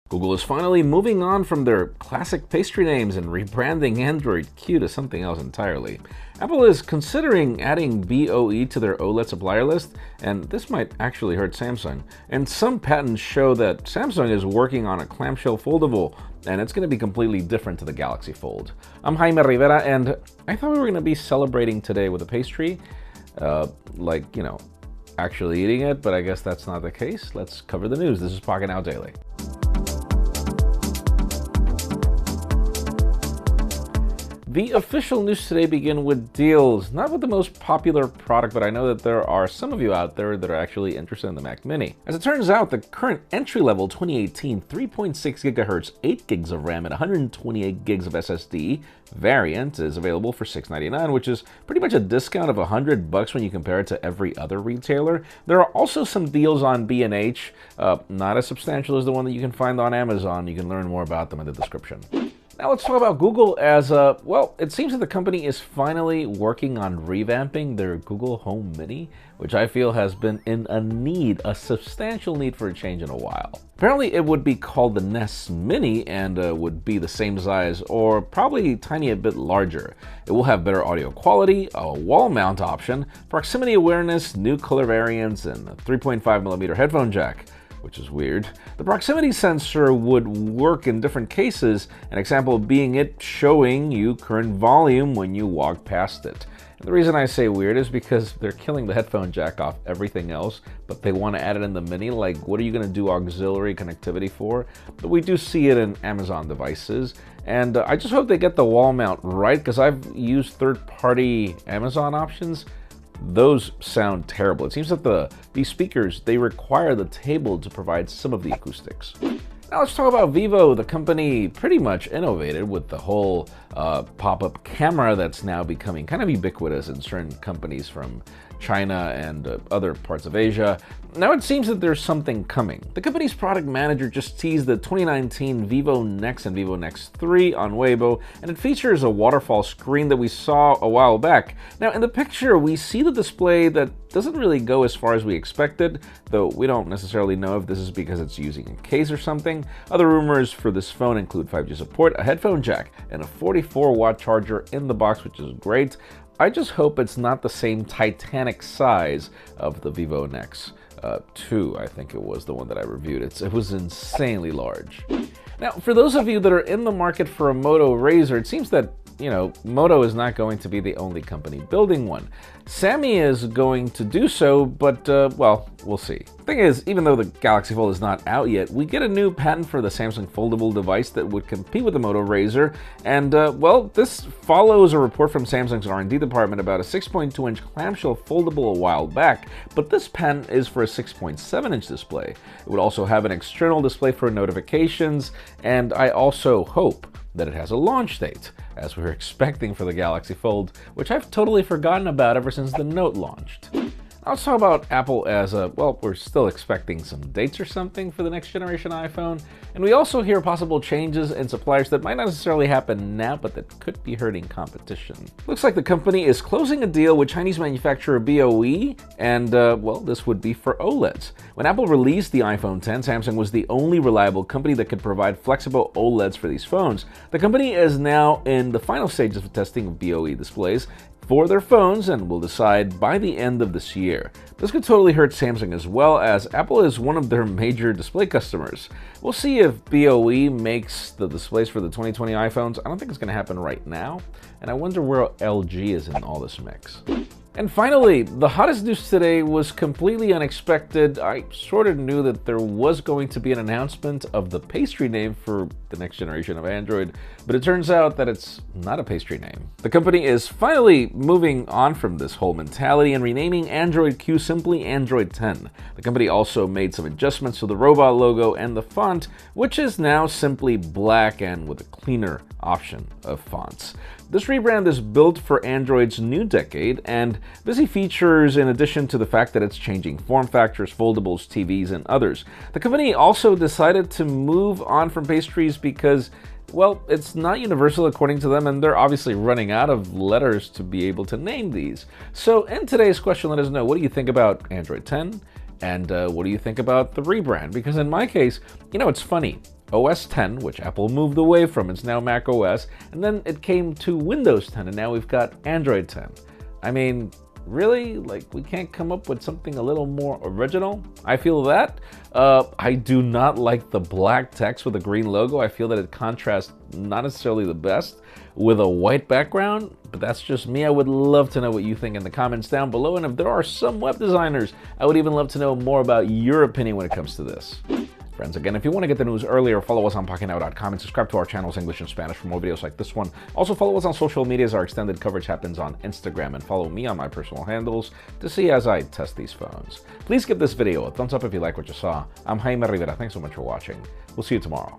Google is finally moving on from their classic pastry names and rebranding Android Q to something else entirely. Apple is considering adding BOE to their OLED supplier list, and this might actually hurt Samsung. And some patents show that Samsung is working on a clamshell foldable, and it's going to be completely different to the Galaxy Fold. I'm Jaime Rivera, and I thought we were going to be celebrating today with a pastry, actually eating it, but I guess that's not the case. Let's cover the news. This is Pocketnow Daily. The official news today begin with deals, not with the most popular product, but I know that there are some of you out there that are actually interested in the Mac Mini. As it turns out, the current entry-level 2018 3.6 GHz 8 gigs of RAM and 128 gigs of SSD variant is available for $699, which is pretty much a discount of $100 when you compare it to every other retailer. There are also some deals on B&H, not as substantial as the one that you can find on Amazon. You can learn more about them in the description. Now let's talk about Google as, it seems that the company is finally working on revamping their Google Home Mini, which I feel has been in a substantial need for a change in a while. Apparently it would be called the Nest Mini and would be the same size or probably tiny a bit larger. It will have better audio quality, a wall mount option, proximity awareness, new color variants, and a 3.5mm headphone jack, which is weird. The proximity sensor would work in different cases, an example being it showing you current volume when you walk past it. And the reason I say weird is because they're killing the headphone jack off everything else, but they want to add it in the Mini. Like, what are you going to do auxiliary connectivity for? But we do see it in Amazon devices, and I just hope they get the wall mount right, because I've used third-party Amazon options. Those sound terrible. It seems that these speakers, they require the table to provide some of the acoustics. Now let's talk about Vivo. The company pretty much innovated with the whole pop-up camera that's now becoming kind of ubiquitous in certain companies from China and other parts of Asia. Now it seems that there's something coming. The company's product manager just teased the 2019 Vivo Nex and Vivo Nex 3 on Weibo, and it features a waterfall screen that we saw a while back. Now in the picture, we see the display that doesn't really go as far as we expected, though we don't necessarily know if this is because it's using a case or something. Other rumors for this phone include 5G support, a headphone jack, and a 44-watt charger in the box, which is great. I just hope it's not the same titanic size of the Vivo Nex 2, I think it was the one that I reviewed. It was insanely large. Now, for those of you that are in the market for a Moto Razr, it seems that Moto is not going to be the only company building one. Xiaomi is going to do so, but, we'll see. The thing is, even though the Galaxy Fold is not out yet, we get a new patent for the Samsung foldable device that would compete with the Moto Razr, and, this follows a report from Samsung's R&D department about a 6.2-inch clamshell foldable a while back, but this patent is for a 6.7-inch display. It would also have an external display for notifications, and I also hope that it has a launch date, as we're expecting for the Galaxy Fold, which I've totally forgotten about ever since the Note launched. Now let's talk about Apple as we're still expecting some dates or something for the next generation iPhone, and we also hear possible changes in suppliers that might not necessarily happen now, but that could be hurting competition. Looks like the company is closing a deal with Chinese manufacturer BOE, and this would be for OLEDs. When Apple released the iPhone X, Samsung was the only reliable company that could provide flexible OLEDs for these phones. The company is now in the final stages of testing of BOE displays for their phones and will decide by the end of this year. This could totally hurt Samsung as well, as Apple is one of their major display customers. We'll see if BOE makes the displays for the 2020 iPhones. I don't think it's going to happen right now, and I wonder where LG is in all this mix. And finally, the hottest news today was completely unexpected. I sort of knew that there was going to be an announcement of the pastry name for the next generation of Android, but it turns out that it's not a pastry name. The company is finally moving on from this whole mentality and renaming Android Q simply Android 10. The company also made some adjustments to the robot logo and the font, which is now simply black and with a cleaner option of fonts. This rebrand is built for Android's new decade, and busy features in addition to the fact that it's changing form factors, foldables, TVs, and others. The company also decided to move on from pastries because, it's not universal according to them, and they're obviously running out of letters to be able to name these. So in today's question, let us know, what do you think about Android 10? And what do you think about the rebrand? Because in my case, it's funny. OS 10, which Apple moved away from. It's now Mac OS. And then it came to Windows 10, and now we've got Android 10. I mean, really? Like, we can't come up with something a little more original? I feel that. I do not like the black text with a green logo. I feel that it contrasts not necessarily the best with a white background, but that's just me. I would love to know what you think in the comments down below, and if there are some web designers, I would even love to know more about your opinion when it comes to this. Friends, again, if you want to get the news earlier, follow us on PaqueNow.com and subscribe to our channels English and Spanish for more videos like this one. Also, follow us on social media as our extended coverage happens on Instagram, and follow me on my personal handles to see as I test these phones. Please give this video a thumbs up if you like what you saw. I'm Jaime Rivera. Thanks so much for watching. We'll see you tomorrow.